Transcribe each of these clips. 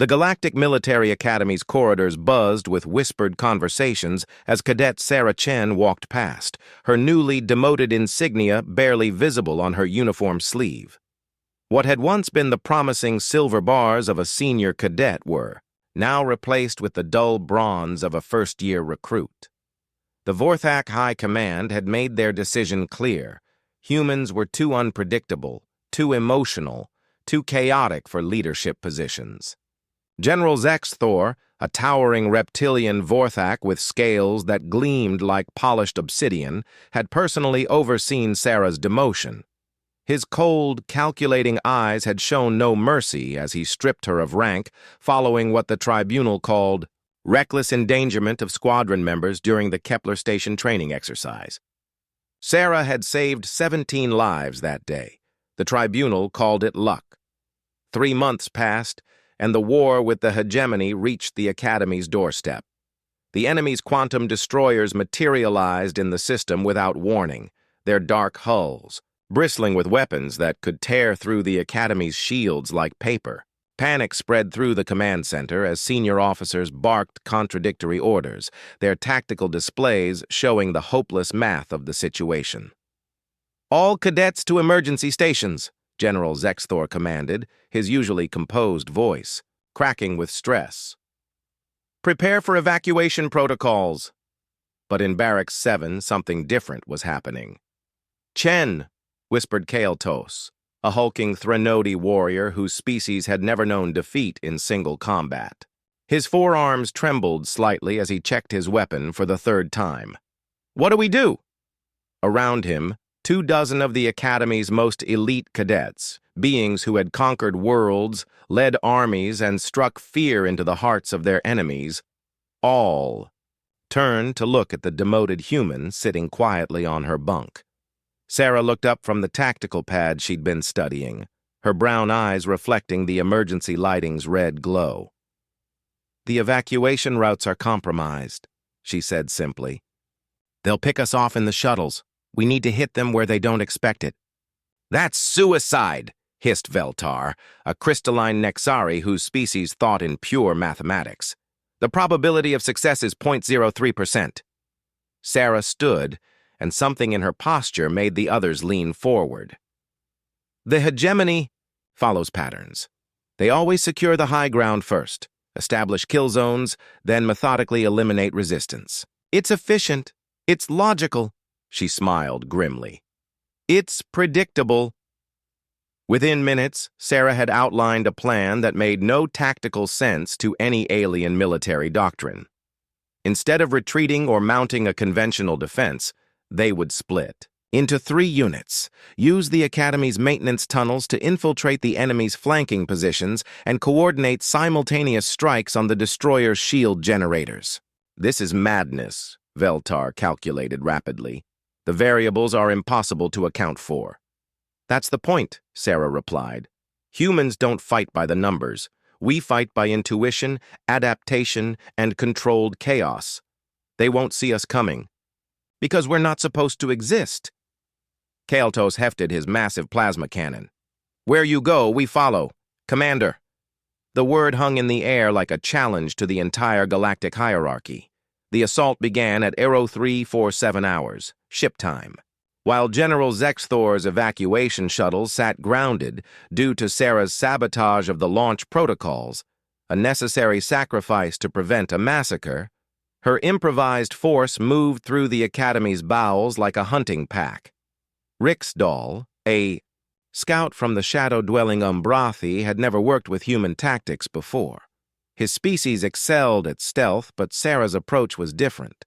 The Galactic Military Academy's corridors buzzed with whispered conversations as Cadet Sarah Chen walked past, her newly demoted insignia barely visible on her uniform sleeve. What had once been the promising silver bars of a senior cadet were now replaced with the dull bronze of a first-year recruit. The Vorthak High Command had made their decision clear. Humans were too unpredictable, too emotional, too chaotic for leadership positions. General Zexthor, a towering reptilian Vorthak with scales that gleamed like polished obsidian, had personally overseen Sarah's demotion. His cold, calculating eyes had shown no mercy as he stripped her of rank, following what the tribunal called reckless endangerment of squadron members during the Kepler Station training exercise. Sarah had saved 17 lives that day. The tribunal called it luck. 3 months passed, and the war with the hegemony reached the Academy's doorstep. The enemy's quantum destroyers materialized in the system without warning, their dark hulls, bristling with weapons that could tear through the Academy's shields like paper. Panic spread through the command center as senior officers barked contradictory orders, their tactical displays showing the hopeless math of the situation. "All cadets to emergency stations," General Zexthor commanded, his usually composed voice cracking with stress. "Prepare for evacuation protocols." But in Barracks 7, something different was happening. "Chen," whispered Kael'tos, a hulking Threnody warrior whose species had never known defeat in single combat. His forearms trembled slightly as he checked his weapon for the 3rd time. "What do we do?" Around him, 24 of the Academy's most elite cadets, beings who had conquered worlds, led armies, and struck fear into the hearts of their enemies, all turned to look at the demoted human sitting quietly on her bunk. Sarah looked up from the tactical pad she'd been studying, her brown eyes reflecting the emergency lighting's red glow. "The evacuation routes are compromised," she said simply. "They'll pick us off in the shuttles. We need to hit them where they don't expect it." "That's suicide," hissed Veltar, a crystalline Nexari whose species thought in pure mathematics. "The probability of success is 0.03%. Sarah stood, and something in her posture made the others lean forward. The hegemony follows patterns. They always secure the high ground first, establish kill zones, then methodically eliminate resistance. It's efficient. It's logical. She smiled grimly. It's predictable. Within minutes, Sarah had outlined a plan that made no tactical sense to any alien military doctrine. Instead of retreating or mounting a conventional defense, they would split into 3 units, use the Academy's maintenance tunnels to infiltrate the enemy's flanking positions, and coordinate simultaneous strikes on the destroyer's shield generators. This is madness, Veltar calculated rapidly. The variables are impossible to account for. That's the point, Sarah replied. Humans don't fight by the numbers. We fight by intuition, adaptation, and controlled chaos. They won't see us coming. Because we're not supposed to exist. Kael'tos hefted his massive plasma cannon. Where you go, we follow. Commander. The word hung in the air like a challenge to the entire galactic hierarchy. The assault began at 0347 hours, ship time. While General Zexthor's evacuation shuttles sat grounded due to Sarah's sabotage of the launch protocols, a necessary sacrifice to prevent a massacre, her improvised force moved through the Academy's bowels like a hunting pack. Rixdal, a scout from the shadow-dwelling Umbrathi, had never worked with human tactics before. His species excelled at stealth, but Sarah's approach was different.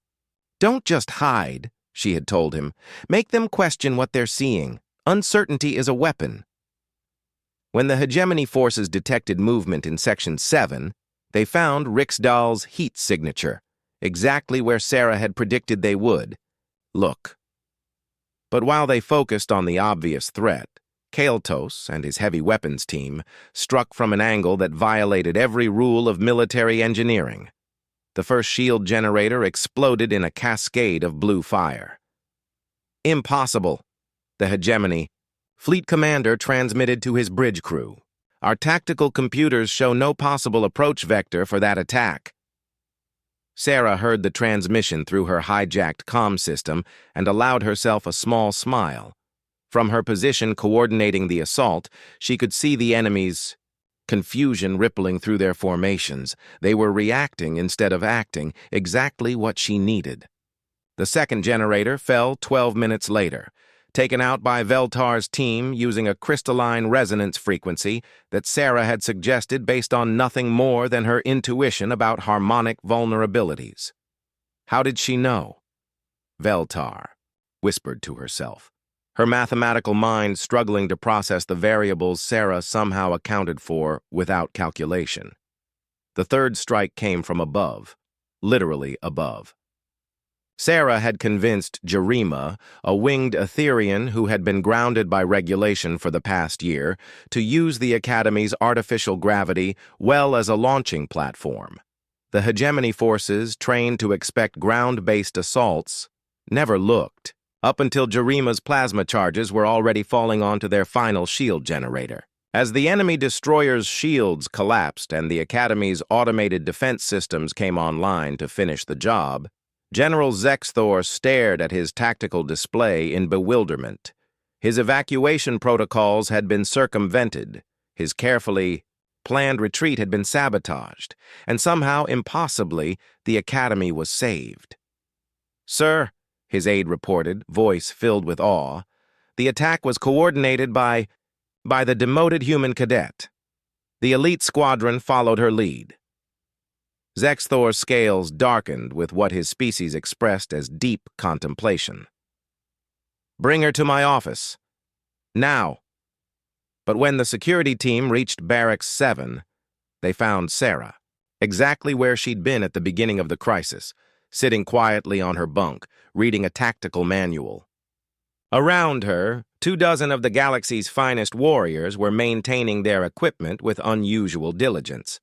Don't just hide, she had told him. Make them question what they're seeing. Uncertainty is a weapon. When the hegemony forces detected movement in Section 7, they found Rixdal's heat signature, exactly where Sarah had predicted they would. Look. But while they focused on the obvious threat, Kael'tos and his heavy weapons team struck from an angle that violated every rule of military engineering. The first shield generator exploded in a cascade of blue fire. Impossible, the hegemony. Fleet commander transmitted to his bridge crew. Our tactical computers show no possible approach vector for that attack. Sarah heard the transmission through her hijacked comm system and allowed herself a small smile. From her position coordinating the assault, she could see the enemy's confusion rippling through their formations. They were reacting instead of acting, exactly what she needed. The second generator fell 12 minutes later, taken out by Veltar's team using a crystalline resonance frequency that Sarah had suggested based on nothing more than her intuition about harmonic vulnerabilities. How did she know? Veltar whispered to herself, her mathematical mind struggling to process the variables Sarah somehow accounted for without calculation. The third strike came from above, literally above. Sarah had convinced Jarima, a winged Etherean who had been grounded by regulation for the past year, to use the Academy's artificial gravity well as a launching platform. The hegemony forces, trained to expect ground-based assaults, never looked, up until Jarima's plasma charges were already falling onto their final shield generator. As the enemy destroyer's shields collapsed and the Academy's automated defense systems came online to finish the job, General Zexthor stared at his tactical display in bewilderment. His evacuation protocols had been circumvented, his carefully planned retreat had been sabotaged, and somehow, impossibly, the Academy was saved. "Sir," his aide reported, voice filled with awe, "the attack was coordinated by the demoted human cadet. The elite squadron followed her lead." Zexthor's scales darkened with what his species expressed as deep contemplation. "Bring her to my office. Now." But when the security team reached Barracks 7, they found Sarah, exactly where she'd been at the beginning of the crisis, sitting quietly on her bunk, reading a tactical manual. Around her, 24 of the galaxy's finest warriors were maintaining their equipment with unusual diligence.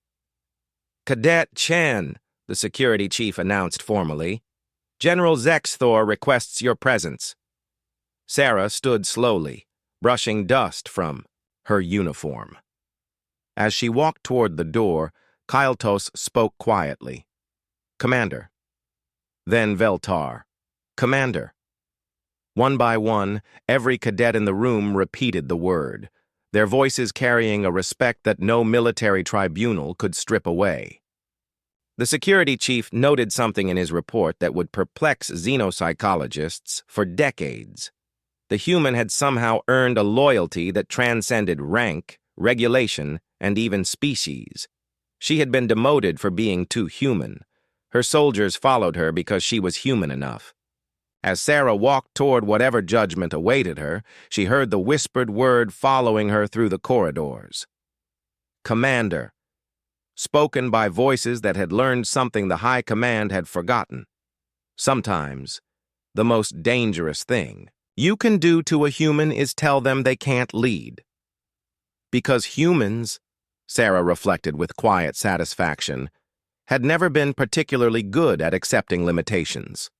"Cadet Chen," the security chief announced formally, "General Zexthor requests your presence." Sarah stood slowly, brushing dust from her uniform. As she walked toward the door, Kael'tos spoke quietly. "Commander." Then Veltar. "Commander." One by one, every cadet in the room repeated the word, their voices carrying a respect that no military tribunal could strip away. The security chief noted something in his report that would perplex xenopsychologists for decades. The human had somehow earned a loyalty that transcended rank, regulation, and even species. She had been demoted for being too human. Her soldiers followed her because she was human enough. As Sarah walked toward whatever judgment awaited her, she heard the whispered word following her through the corridors. "Commander," spoken by voices that had learned something the High Command had forgotten. Sometimes, the most dangerous thing you can do to a human is tell them they can't lead. Because humans, Sarah reflected with quiet satisfaction, had never been particularly good at accepting limitations.